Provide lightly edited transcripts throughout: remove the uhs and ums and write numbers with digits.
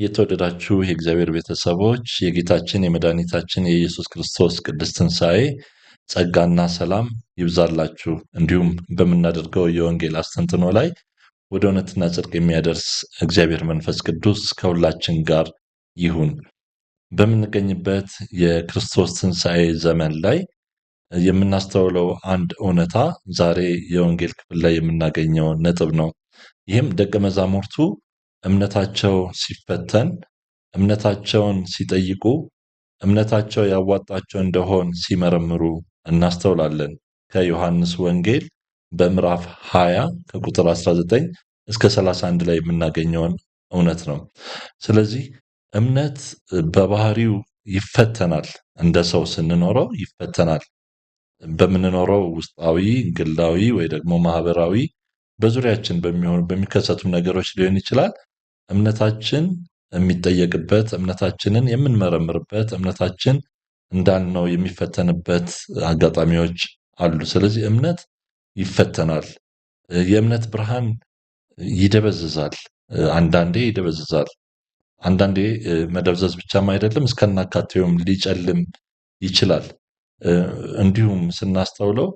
የተወደዳችሁ የእግዚአብሔር ቤተሰቦች የጌታችን የመድኃኒታችን የኢየሱስ ክርስቶስ ቅድስት ትንሣኤ ጸጋና ሰላም ይብዛላችሁ። እንዲሁም በምናደርገው የወንጌል አስተንትኖ ላይ ወደ እውነትና ጽድቅ የሚያደርስ እግዚአብሔር መንፈስ ቅዱስ ከሁላችን ጋር ይሁን። በምንገኝበት የክርስቶስ ትንሣኤ ዘመን ላይ የምናስተውለው አንድ እውነታ ዛሬ የወንጌል ክፍል ላይ የምናገኘው ነጥብ ነው። ይህም ደቀ መዛሙርቱ እምነታቸው ሲፈተን፣ እምነታቸውን ሲጠይቁ፣ እምነታቸው ያዋጣቸው እንደሆን ሲመረምሩ እናስተውላለን። ከዮሐንስ ወንጌል በምዕራፍ 20 ከቁጥር 19 እስከ 31 ላይ የምናገኘውን እውነት ነው። ስለዚህ እምነት በባህሪው ይፈተናል። እንደ ሰው ስንኖረው ይፈተናል። በምንኖረው ውስጣዊ፣ ግላዊ ወይ ደግሞ ማህበራዊ በዙሪያችን በሚከሰቱ ነገሮች ሊሆን ይችላል። እምነታችን የሚጠየቅበት፣ እምነታችንን የምንመረምርበት፣ እምነታችን እንዳልነው የሚፈተንበት አጋጣሚዎች አሉ። ስለዚህ እምነት ይፈተናል። የእምነት ብርሃን ይደበዝዛል። አንዳንዴ ይደበዝዛል። አንዳንዴ መደብዘዝ ብቻም አይደለም እስከናካቴውም ሊጨልም ይችላል። እንዲሁም ስናስተውለው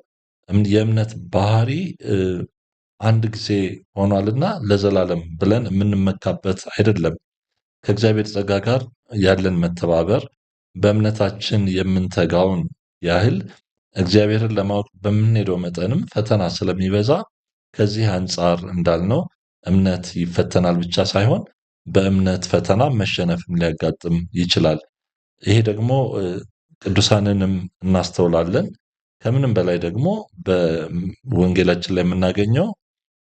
የእምነት ባህሪ አንድ ጊዜ ሆኗልና ለዘላለም ብለን የምንመካበት አይደለም። ከእግዚአብሔር ጸጋ ጋር ያለን መተባበር በእምነታችን የምንተጋውን ያህል እግዚአብሔርን ለማወቅ በምንሄደው መጠንም ፈተና ስለሚበዛ ከዚህ አንጻር እንዳልነው እምነት ይፈተናል ብቻ ሳይሆን በእምነት ፈተና መሸነፍም ሊያጋጥም ይችላል። ይሄ ደግሞ ቅዱሳንንም እናስተውላለን። ከምንም በላይ ደግሞ በወንጌላችን ላይ የምናገኘው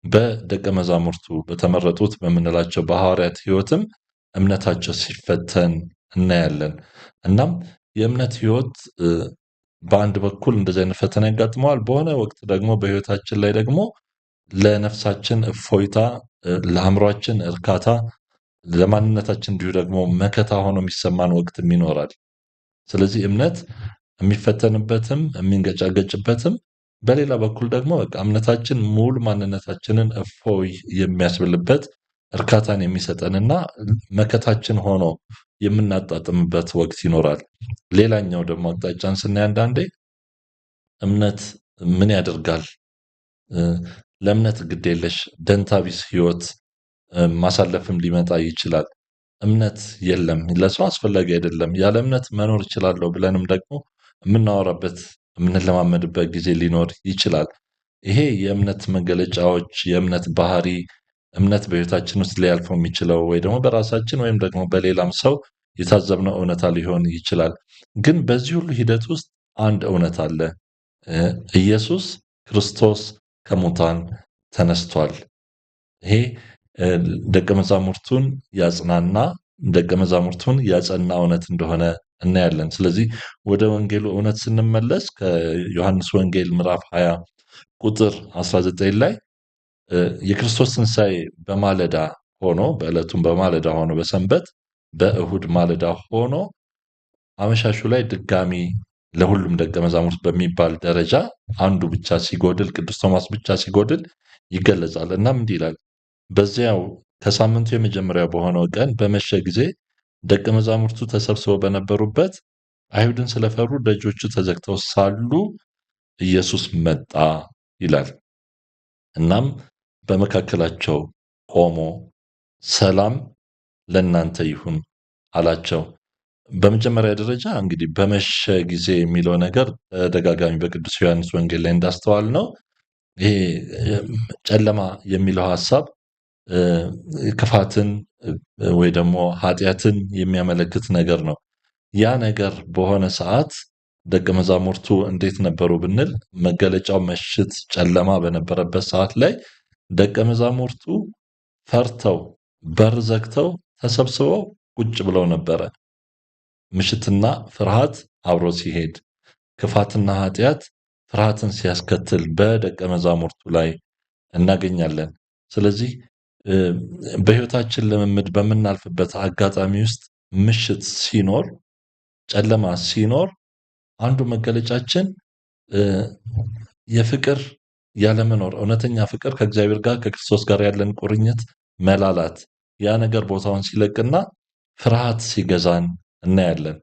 በደቀ መዛሙርቱ በተመረጡት በምንላቸው በሐዋርያት ሕይወትም እምነታቸው ሲፈተን እናያለን። እናም የእምነት ሕይወት በአንድ በኩል እንደዚህ አይነት ፈተና ያጋጥመዋል። በሆነ ወቅት ደግሞ በሕይወታችን ላይ ደግሞ ለነፍሳችን እፎይታ፣ ለአእምሯችን እርካታ፣ ለማንነታችን እንዲሁ ደግሞ መከታ ሆኖ የሚሰማን ወቅትም ይኖራል። ስለዚህ እምነት የሚፈተንበትም የሚንገጫገጭበትም፣ በሌላ በኩል ደግሞ በቃ እምነታችን ሙሉ ማንነታችንን እፎይ የሚያስብልበት እርካታን የሚሰጠንና መከታችን ሆኖ የምናጣጥምበት ወቅት ይኖራል። ሌላኛው ደግሞ አቅጣጫን ስናይ አንዳንዴ እምነት ምን ያደርጋል? ለእምነት ግዴለሽ ደንታቢስ ህይወት ማሳለፍም ሊመጣ ይችላል። እምነት የለም፣ ለሰው አስፈላጊ አይደለም፣ ያለ እምነት መኖር እችላለሁ ብለንም ደግሞ የምናወራበት የምንለማመድበት ጊዜ ሊኖር ይችላል። ይሄ የእምነት መገለጫዎች፣ የእምነት ባህሪ፣ እምነት በህይወታችን ውስጥ ሊያልፈው የሚችለው ወይ ደግሞ በራሳችን ወይም ደግሞ በሌላም ሰው የታዘብነው እውነታ ሊሆን ይችላል። ግን በዚህ ሁሉ ሂደት ውስጥ አንድ እውነት አለ። ኢየሱስ ክርስቶስ ከሙታን ተነስቷል። ይሄ ደቀ መዛሙርቱን ያጽናና፣ ደቀ መዛሙርቱን ያጸና እውነት እንደሆነ እናያለን። ስለዚህ ወደ ወንጌሉ እውነት ስንመለስ ከዮሐንስ ወንጌል ምዕራፍ 20 ቁጥር 19 ላይ የክርስቶስ ትንሣኤ በማለዳ ሆኖ በዕለቱም በማለዳ ሆኖ በሰንበት በእሁድ ማለዳ ሆኖ አመሻሹ ላይ ድጋሚ ለሁሉም ደቀ መዛሙርት በሚባል ደረጃ አንዱ ብቻ ሲጎድል፣ ቅዱስ ቶማስ ብቻ ሲጎድል ይገለጻል። እናም እንዲህ ይላል፣ በዚያው ከሳምንቱ የመጀመሪያ በሆነው ቀን በመሸ ጊዜ ደቀ መዛሙርቱ ተሰብስበው በነበሩበት አይሁድን ስለፈሩ ደጆቹ ተዘግተው ሳሉ ኢየሱስ መጣ ይላል። እናም በመካከላቸው ቆሞ ሰላም ለእናንተ ይሁን አላቸው። በመጀመሪያ ደረጃ እንግዲህ በመሸ ጊዜ የሚለው ነገር ተደጋጋሚ በቅዱስ ዮሐንስ ወንጌል ላይ እንዳስተዋል ነው። ይሄ ጨለማ የሚለው ሐሳብ ክፋትን ወይ ደግሞ ኃጢአትን የሚያመለክት ነገር ነው። ያ ነገር በሆነ ሰዓት ደቀ መዛሙርቱ እንዴት ነበሩ ብንል መገለጫው ምሽት ጨለማ በነበረበት ሰዓት ላይ ደቀ መዛሙርቱ ፈርተው በር ዘግተው ተሰብስበው ቁጭ ብለው ነበረ። ምሽትና ፍርሃት አብሮ ሲሄድ፣ ክፋትና ኃጢአት ፍርሃትን ሲያስከትል በደቀ መዛሙርቱ ላይ እናገኛለን። ስለዚህ በሕይወታችን ልምምድ በምናልፍበት አጋጣሚ ውስጥ ምሽት ሲኖር፣ ጨለማ ሲኖር አንዱ መገለጫችን የፍቅር ያለመኖር፣ እውነተኛ ፍቅር ከእግዚአብሔር ጋር ከክርስቶስ ጋር ያለን ቁርኝት መላላት፣ ያ ነገር ቦታውን ሲለቅና ፍርሃት ሲገዛን እናያለን።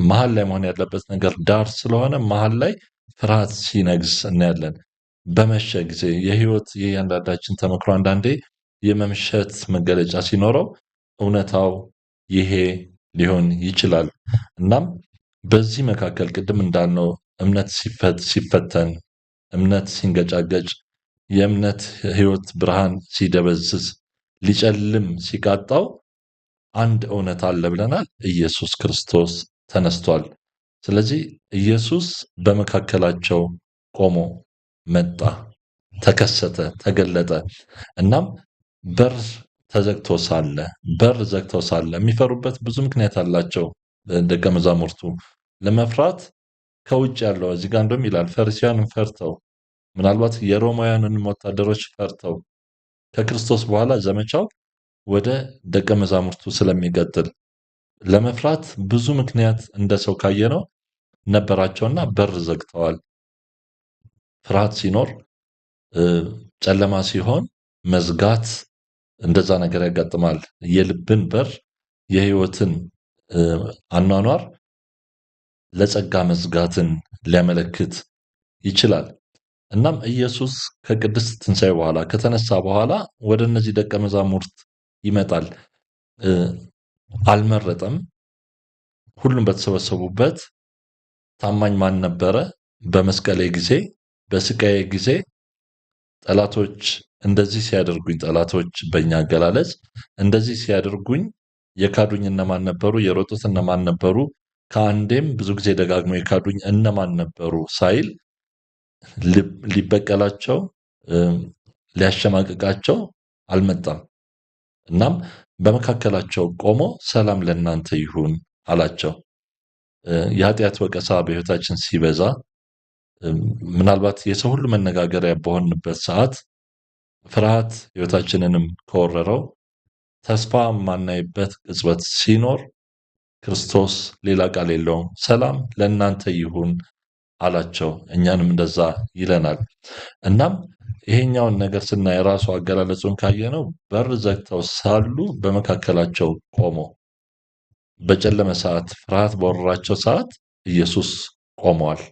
መሀል ላይ መሆን ያለበት ነገር ዳር ስለሆነ መሀል ላይ ፍርሃት ሲነግስ እናያለን። በመሸ ጊዜ የህይወት የእያንዳንዳችን ተመክሮ አንዳንዴ የመምሸት መገለጫ ሲኖረው እውነታው ይሄ ሊሆን ይችላል። እናም በዚህ መካከል ቅድም እንዳልነው እምነት ሲፈተን፣ እምነት ሲንገጫገጭ፣ የእምነት ህይወት ብርሃን ሲደበዝዝ፣ ሊጨልም ሲቃጣው አንድ እውነት አለ ብለናል። ኢየሱስ ክርስቶስ ተነስቷል። ስለዚህ ኢየሱስ በመካከላቸው ቆሞ መጣ፣ ተከሰተ፣ ተገለጠ። እናም በር ዘግተው ሳለ የሚፈሩበት ብዙ ምክንያት አላቸው። ደቀ መዛሙርቱ ለመፍራት ከውጭ ያለው እዚህ ጋር እንደውም ይላል ፈሪሳውያንን ፈርተው ምናልባት የሮማውያንን ወታደሮች ፈርተው ከክርስቶስ በኋላ ዘመቻው ወደ ደቀ መዛሙርቱ ስለሚቀጥል ለመፍራት ብዙ ምክንያት እንደ ሰው ካየነው ነበራቸውና በር ዘግተዋል። ፍርሃት ሲኖር ጨለማ ሲሆን መዝጋት እንደዛ ነገር ያጋጥማል። የልብን በር የህይወትን አኗኗር ለጸጋ መዝጋትን ሊያመለክት ይችላል። እናም ኢየሱስ ከቅድስት ትንሣኤ በኋላ ከተነሳ በኋላ ወደ እነዚህ ደቀ መዛሙርት ይመጣል። አልመረጠም። ሁሉም በተሰበሰቡበት ታማኝ ማን ነበረ? በመስቀሌ ጊዜ በስቃዬ ጊዜ ጠላቶች እንደዚህ ሲያደርጉኝ፣ ጠላቶች በእኛ አገላለጽ እንደዚህ ሲያደርጉኝ የካዱኝ እነማን ነበሩ? የሮጡት እነማን ነበሩ? ከአንዴም ብዙ ጊዜ ደጋግሞ የካዱኝ እነማን ነበሩ ሳይል ሊበቀላቸው ሊያሸማቅቃቸው አልመጣም። እናም በመካከላቸው ቆሞ ሰላም ለእናንተ ይሁን አላቸው። የኃጢአት ወቀሳ በሕይወታችን ሲበዛ ምናልባት የሰው ሁሉ መነጋገሪያ በሆንበት ሰዓት ፍርሃት ሕይወታችንንም ከወረረው ተስፋ የማናይበት ቅጽበት ሲኖር ክርስቶስ ሌላ ቃል የለውም፣ ሰላም ለእናንተ ይሁን አላቸው። እኛንም እንደዛ ይለናል። እናም ይሄኛውን ነገር ስናይ የራሱ አገላለጹን ካየነው በር ዘግተው ሳሉ በመካከላቸው ቆሞ በጨለመ ሰዓት ፍርሃት በወረራቸው ሰዓት ኢየሱስ ቆመዋል።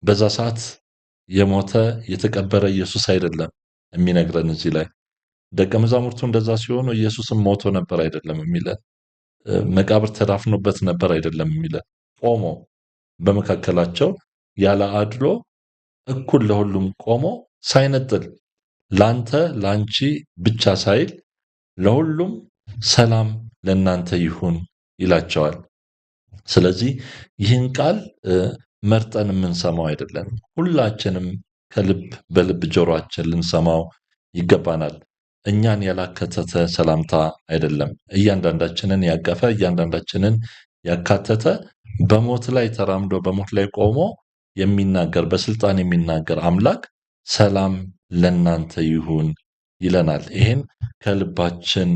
በዛ ሰዓት የሞተ የተቀበረ ኢየሱስ አይደለም የሚነግረን እዚህ ላይ። ደቀ መዛሙርቱ እንደዛ ሲሆኑ ኢየሱስም ሞቶ ነበር አይደለም የሚለን፣ መቃብር ተዳፍኖበት ነበር አይደለም የሚለን። ቆሞ በመካከላቸው ያለ አድሎ እኩል ለሁሉም ቆሞ ሳይነጥል ላንተ ላንቺ ብቻ ሳይል ለሁሉም ሰላም ለእናንተ ይሁን ይላቸዋል። ስለዚህ ይህን ቃል መርጠን የምንሰማው አይደለም። ሁላችንም ከልብ በልብ ጆሮአችን ልንሰማው ይገባናል። እኛን ያላካተተ ሰላምታ አይደለም። እያንዳንዳችንን ያቀፈ፣ እያንዳንዳችንን ያካተተ፣ በሞት ላይ ተራምዶ በሞት ላይ ቆሞ የሚናገር፣ በስልጣን የሚናገር አምላክ ሰላም ለእናንተ ይሁን ይለናል። ይህን ከልባችን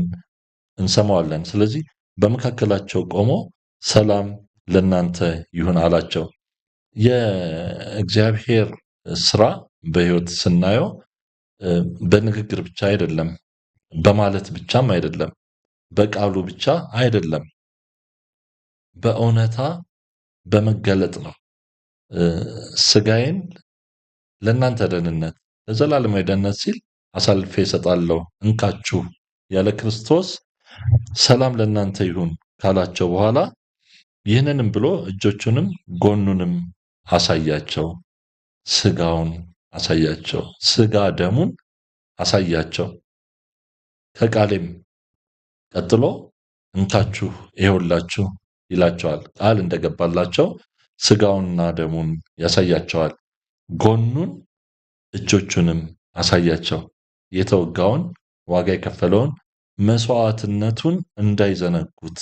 እንሰማዋለን። ስለዚህ በመካከላቸው ቆሞ ሰላም ለእናንተ ይሁን አላቸው። የእግዚአብሔር ስራ በሕይወት ስናየው በንግግር ብቻ አይደለም፣ በማለት ብቻም አይደለም፣ በቃሉ ብቻ አይደለም፣ በእውነታ በመገለጥ ነው። ስጋዬን ለእናንተ ደህንነት ለዘላለማዊ ደህንነት ሲል አሳልፌ እሰጣለሁ እንካችሁ ያለ ክርስቶስ ሰላም ለእናንተ ይሁን ካላቸው በኋላ ይህንንም ብሎ እጆቹንም ጎኑንም አሳያቸው፣ ስጋውን አሳያቸው፣ ስጋ ደሙን አሳያቸው። ከቃሌም ቀጥሎ እንካችሁ ይኸውላችሁ ይላቸዋል። ቃል እንደገባላቸው ስጋውንና ደሙን ያሳያቸዋል። ጎኑን እጆቹንም አሳያቸው። የተወጋውን ዋጋ የከፈለውን መስዋዕትነቱን እንዳይዘነጉት፣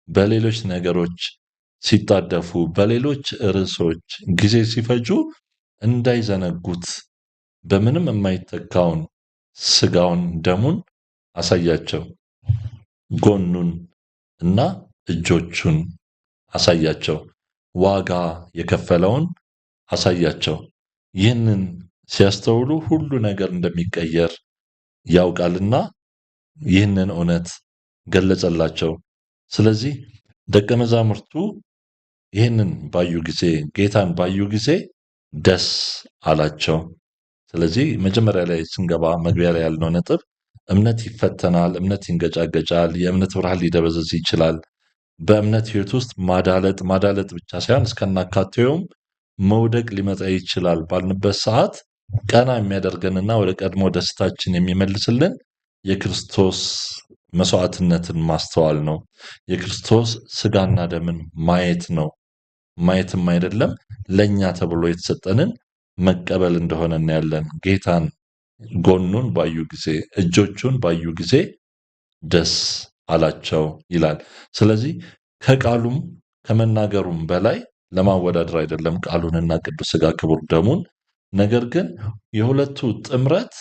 በሌሎች ነገሮች ሲጣደፉ፣ በሌሎች ርዕሶች ጊዜ ሲፈጁ እንዳይዘነጉት በምንም የማይተካውን ስጋውን ደሙን አሳያቸው። ጎኑን እና እጆቹን አሳያቸው። ዋጋ የከፈለውን አሳያቸው። ይህንን ሲያስተውሉ ሁሉ ነገር እንደሚቀየር ያውቃልና ይህንን እውነት ገለጸላቸው። ስለዚህ ደቀ መዛሙርቱ ይህንን ባዩ ጊዜ ጌታን ባዩ ጊዜ ደስ አላቸው። ስለዚህ መጀመሪያ ላይ ስንገባ መግቢያ ላይ ያልነው ነጥብ እምነት ይፈተናል፣ እምነት ይንገጫገጫል፣ የእምነት ብርሃን ሊደበዘዝ ይችላል። በእምነት ህይወት ውስጥ ማዳለጥ ብቻ ሳይሆን እስከናካቴውም መውደቅ ሊመጣ ይችላል ባልንበት ሰዓት ቀና የሚያደርገንና ወደ ቀድሞ ደስታችን የሚመልስልን የክርስቶስ መስዋዕትነትን ማስተዋል ነው። የክርስቶስ ስጋና ደምን ማየት ነው። ማየትም አይደለም ለኛ ተብሎ የተሰጠንን መቀበል እንደሆነ እናያለን። ጌታን ጎኑን ባዩ ጊዜ፣ እጆቹን ባዩ ጊዜ ደስ አላቸው ይላል። ስለዚህ ከቃሉም ከመናገሩም በላይ ለማወዳደር አይደለም ቃሉንና ቅዱስ ስጋ ክቡር ደሙን፣ ነገር ግን የሁለቱ ጥምረት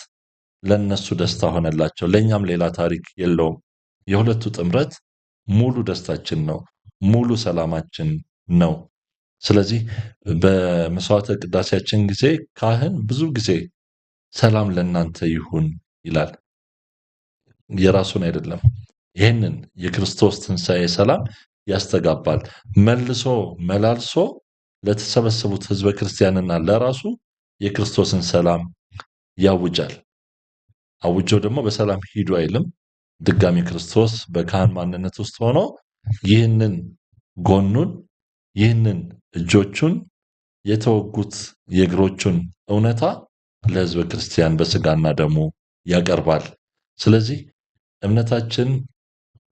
ለነሱ ደስታ ሆነላቸው። ለኛም ሌላ ታሪክ የለውም። የሁለቱ ጥምረት ሙሉ ደስታችን ነው፣ ሙሉ ሰላማችን ነው። ስለዚህ በመስዋዕተ ቅዳሴያችን ጊዜ ካህን ብዙ ጊዜ ሰላም ለእናንተ ይሁን ይላል። የራሱን አይደለም። ይህንን የክርስቶስ ትንሣኤ ሰላም ያስተጋባል። መልሶ መላልሶ ለተሰበሰቡት ሕዝበ ክርስቲያንና ለራሱ የክርስቶስን ሰላም ያውጃል። አውጆ ደግሞ በሰላም ሂዱ አይልም። ድጋሚ ክርስቶስ በካህን ማንነት ውስጥ ሆኖ ይህንን ጎኑን፣ ይህንን እጆቹን፣ የተወጉት የእግሮቹን እውነታ ለሕዝበ ክርስቲያን በስጋና ደሙ ያቀርባል። ስለዚህ እምነታችን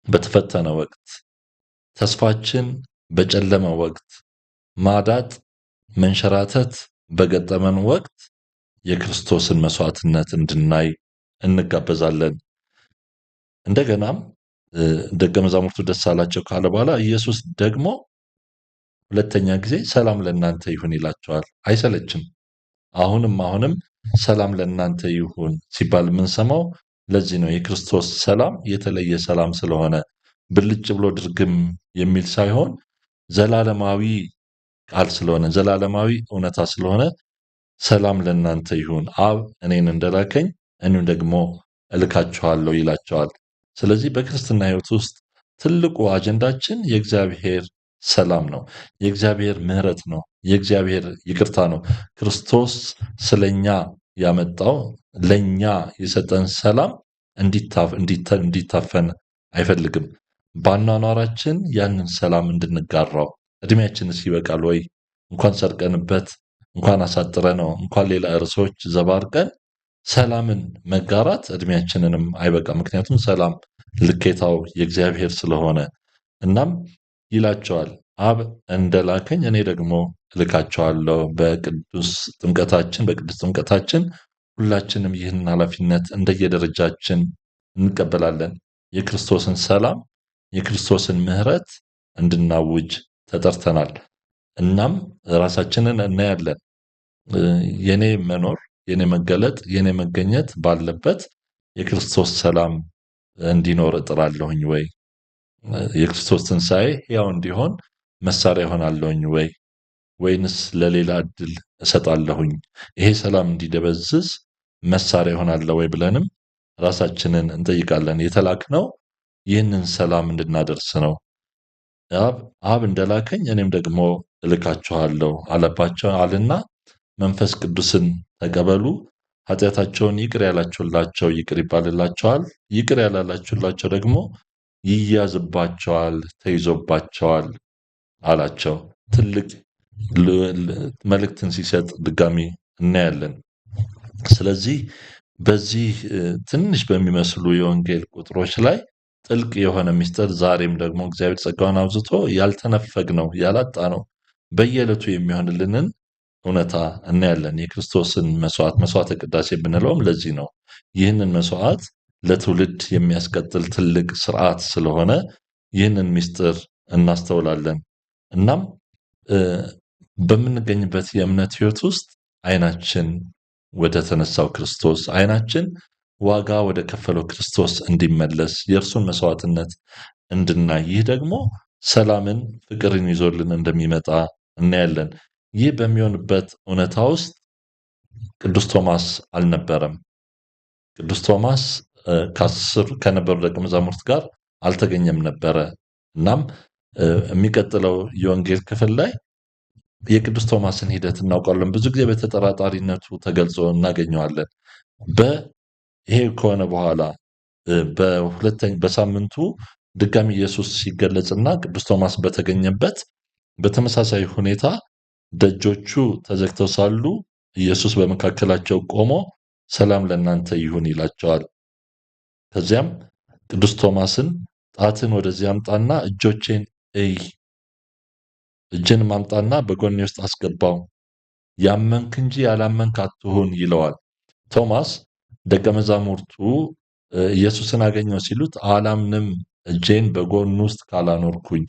በተፈተነ ወቅት፣ ተስፋችን በጨለመ ወቅት፣ ማዳጥ መንሸራተት በገጠመን ወቅት የክርስቶስን መስዋዕትነት እንድናይ እንጋበዛለን። እንደገናም ደቀ መዛሙርቱ ደስ አላቸው ካለ በኋላ ኢየሱስ ደግሞ ሁለተኛ ጊዜ ሰላም ለእናንተ ይሁን ይላቸዋል። አይሰለችም። አሁንም ሰላም ለእናንተ ይሁን ሲባል የምንሰማው ለዚህ ነው። የክርስቶስ ሰላም የተለየ ሰላም ስለሆነ ብልጭ ብሎ ድርግም የሚል ሳይሆን ዘላለማዊ ቃል ስለሆነ፣ ዘላለማዊ እውነታ ስለሆነ ሰላም ለእናንተ ይሁን፣ አብ እኔን እንደላከኝ እኔም ደግሞ እልካችኋለሁ ይላቸዋል። ስለዚህ በክርስትና ሕይወት ውስጥ ትልቁ አጀንዳችን የእግዚአብሔር ሰላም ነው፣ የእግዚአብሔር ምሕረት ነው፣ የእግዚአብሔር ይቅርታ ነው። ክርስቶስ ስለኛ ያመጣው ለኛ የሰጠን ሰላም እንዲታፈን አይፈልግም። በአኗኗራችን ያንን ሰላም እንድንጋራው እድሜያችንስ ይበቃል ወይ? እንኳን ሰርቀንበት፣ እንኳን አሳጥረነው፣ እንኳን ሌላ ርዕሶች ዘባርቀን ሰላምን መጋራት እድሜያችንንም አይበቃም። ምክንያቱም ሰላም ልኬታው የእግዚአብሔር ስለሆነ። እናም ይላቸዋል አብ እንደላከኝ እኔ ደግሞ እልካቸዋለሁ። በቅዱስ ጥምቀታችን ሁላችንም ይህንን ኃላፊነት እንደየደረጃችን እንቀበላለን። የክርስቶስን ሰላም፣ የክርስቶስን ምሕረት እንድናውጅ ተጠርተናል። እናም ራሳችንን እናያለን። የኔ መኖር፣ የኔ መገለጥ፣ የኔ መገኘት ባለበት የክርስቶስ ሰላም እንዲኖር እጥራለሁኝ ወይ? የክርስቶስ ትንሣኤ ሕያው እንዲሆን መሳሪያ እሆናለሁኝ ወይ? ወይንስ ለሌላ እድል እሰጣለሁኝ? ይሄ ሰላም እንዲደበዝዝ መሳሪያ እሆናለሁ ወይ ብለንም ራሳችንን እንጠይቃለን። የተላክነው ይህንን ሰላም እንድናደርስ ነው። አብ እንደላከኝ እኔም ደግሞ እልካችኋለሁ አለባቸው አልና መንፈስ ቅዱስን ተቀበሉ፣ ኃጢአታቸውን ይቅር ያላችሁላቸው ይቅር ይባልላቸዋል፣ ይቅር ያላላችሁላቸው ደግሞ ይያዝባቸዋል፣ ተይዞባቸዋል አላቸው። ትልቅ መልእክትን ሲሰጥ ድጋሚ እናያለን። ስለዚህ በዚህ ትንሽ በሚመስሉ የወንጌል ቁጥሮች ላይ ጥልቅ የሆነ ምስጢር ዛሬም ደግሞ እግዚአብሔር ጸጋውን አብዝቶ ያልተነፈግነው ያላጣነው በየዕለቱ የሚሆንልንን እውነታ እናያለን። የክርስቶስን መስዋዕተ ቅዳሴ ብንለውም ለዚህ ነው። ይህንን መስዋዕት ለትውልድ የሚያስቀጥል ትልቅ ስርዓት ስለሆነ ይህንን ምስጢር እናስተውላለን። እናም በምንገኝበት የእምነት ሕይወት ውስጥ ዓይናችን ወደ ተነሳው ክርስቶስ፣ ዓይናችን ዋጋ ወደ ከፈለው ክርስቶስ እንዲመለስ የእርሱን መስዋዕትነት እንድናይ፣ ይህ ደግሞ ሰላምን፣ ፍቅርን ይዞልን እንደሚመጣ እናያለን። ይህ በሚሆንበት እውነታ ውስጥ ቅዱስ ቶማስ አልነበረም። ቅዱስ ቶማስ ከ10 ከነበሩ ደቀ መዛሙርት ጋር አልተገኘም ነበረ። እናም የሚቀጥለው የወንጌል ክፍል ላይ የቅዱስ ቶማስን ሂደት እናውቃለን። ብዙ ጊዜ በተጠራጣሪነቱ ተገልጾ እናገኘዋለን። ይሄ ከሆነ በኋላ በሳምንቱ ድጋሚ ኢየሱስ ሲገለጽና ቅዱስ ቶማስ በተገኘበት በተመሳሳይ ሁኔታ ደጆቹ ተዘግተው ሳሉ ኢየሱስ በመካከላቸው ቆሞ ሰላም ለእናንተ ይሁን ይላቸዋል። ከዚያም ቅዱስ ቶማስን ጣትን ወደዚህ አምጣና እጆቼን እይ፣ እጅን ማምጣና በጎኔ ውስጥ አስገባው፣ ያመንክ እንጂ ያላመንክ አትሁን ይለዋል። ቶማስ ደቀ መዛሙርቱ ኢየሱስን አገኘው ሲሉት አላምንም፣ እጄን በጎን ውስጥ ካላኖርኩኝ፣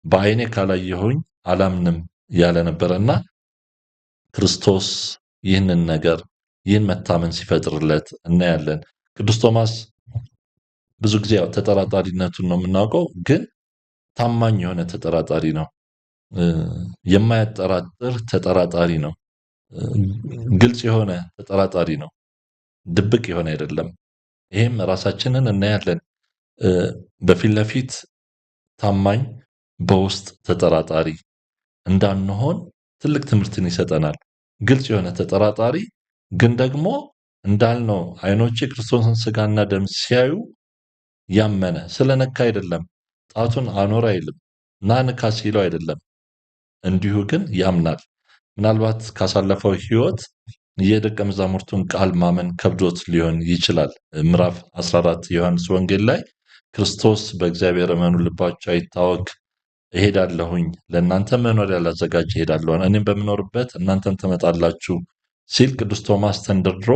በዓይኔ ካላየሁኝ አላምንም ያለ ነበረና ክርስቶስ ይህንን ነገር ይህን መታመን ሲፈጥርለት እናያለን። ቅዱስ ቶማስ ብዙ ጊዜ ያው ተጠራጣሪነቱን ነው የምናውቀው፣ ግን ታማኝ የሆነ ተጠራጣሪ ነው። የማያጠራጥር ተጠራጣሪ ነው። ግልጽ የሆነ ተጠራጣሪ ነው። ድብቅ የሆነ አይደለም። ይሄም ራሳችንን እናያለን። በፊት ለፊት ታማኝ፣ በውስጥ ተጠራጣሪ እንዳንሆን ትልቅ ትምህርትን ይሰጠናል። ግልጽ የሆነ ተጠራጣሪ ግን ደግሞ እንዳልነው ዓይኖቼ ክርስቶስን ሥጋና ደም ሲያዩ ያመነ ስለነካ አይደለም። ጣቱን አኖር አይልም። ና ንካ ሲለው አይደለም። እንዲሁ ግን ያምናል። ምናልባት ካሳለፈው ሕይወት የደቀ መዛሙርቱን ቃል ማመን ከብዶት ሊሆን ይችላል። ምዕራፍ 14 ዮሐንስ ወንጌል ላይ ክርስቶስ በእግዚአብሔር እመኑ፣ ልባችሁ አይታወክ፣ እሄዳለሁኝ፣ ለእናንተ መኖሪያ ላዘጋጅ እሄዳለሁ፣ እኔም በምኖርበት እናንተም ትመጣላችሁ ሲል ቅዱስ ቶማስ ተንደርድሮ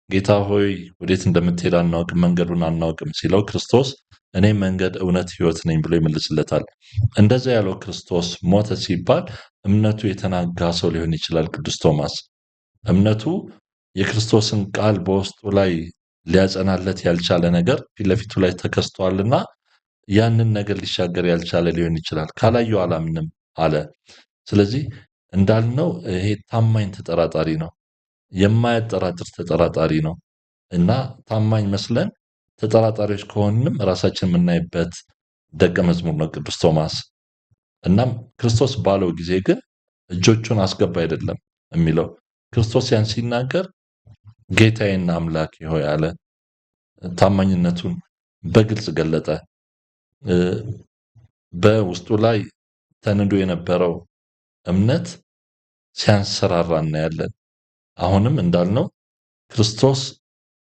ጌታ ሆይ ወዴት እንደምትሄድ አናውቅም፣ መንገዱን አናውቅም ሲለው ክርስቶስ እኔ መንገድ፣ እውነት፣ ሕይወት ነኝ ብሎ ይመልስለታል። እንደዛ ያለው ክርስቶስ ሞተ ሲባል እምነቱ የተናጋ ሰው ሊሆን ይችላል። ቅዱስ ቶማስ እምነቱ የክርስቶስን ቃል በውስጡ ላይ ሊያጸናለት ያልቻለ ነገር ፊት ለፊቱ ላይ ተከስቷልና ያንን ነገር ሊሻገር ያልቻለ ሊሆን ይችላል። ካላየው አላምንም አለ። ስለዚህ እንዳልነው ይሄ ታማኝ ተጠራጣሪ ነው፣ የማያጠራጥር ተጠራጣሪ ነው እና ታማኝ መስለን ተጠራጣሪዎች ከሆንም ራሳችን የምናይበት ደቀ መዝሙር ነው ቅዱስ ቶማስ። እናም ክርስቶስ ባለው ጊዜ ግን እጆቹን አስገባ አይደለም የሚለው። ክርስቶስ ያን ሲናገር ጌታዬና አምላኬ ሆይ አለ። ታማኝነቱን በግልጽ ገለጠ። በውስጡ ላይ ተንዶ የነበረው እምነት ሲያንሰራራ እናያለን። አሁንም እንዳልነው ክርስቶስ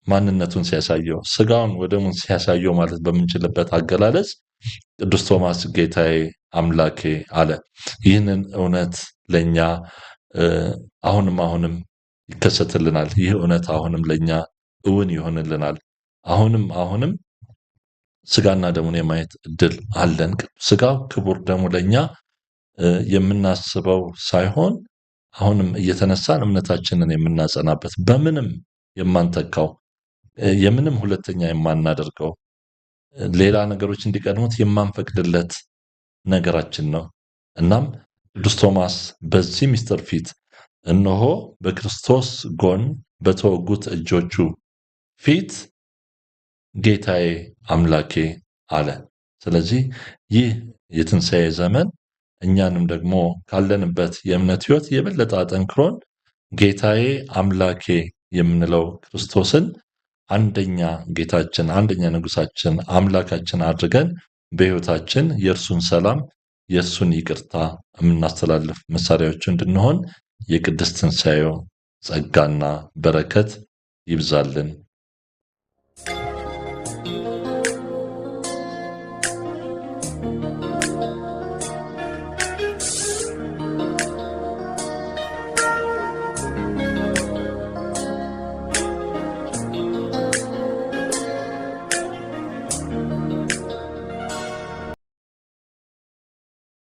ማንነቱን ሲያሳየው፣ ስጋውን ወደሙን ሲያሳየው ማለት በምንችልበት አገላለጽ ቅዱስ ቶማስ ጌታዬ አምላኬ አለ። ይህንን እውነት ለኛ አሁንም ይከሰትልናል። ይህ እውነት አሁንም ለኛ እውን ይሆንልናል። አሁንም ስጋና ደሙን የማየት እድል አለን። ስጋው ክቡር፣ ደሙ ለኛ የምናስበው ሳይሆን አሁንም እየተነሳን እምነታችንን የምናጸናበት በምንም የማንተካው የምንም ሁለተኛ የማናደርገው ሌላ ነገሮች እንዲቀድሙት የማንፈቅድለት ነገራችን ነው። እናም ቅዱስ ቶማስ በዚህ ምስጢር ፊት እነሆ በክርስቶስ ጎን በተወጉት እጆቹ ፊት ጌታዬ አምላኬ አለ። ስለዚህ ይህ የትንሣኤ ዘመን እኛንም ደግሞ ካለንበት የእምነት ሕይወት የበለጠ አጠንክሮን ጌታዬ አምላኬ የምንለው ክርስቶስን አንደኛ ጌታችን፣ አንደኛ ንጉሳችን፣ አምላካችን አድርገን በሕይወታችን የእርሱን ሰላም የእርሱን ይቅርታ የምናስተላልፍ መሳሪያዎች እንድንሆን የቅድስት ትንሣኤው ጸጋና በረከት ይብዛልን።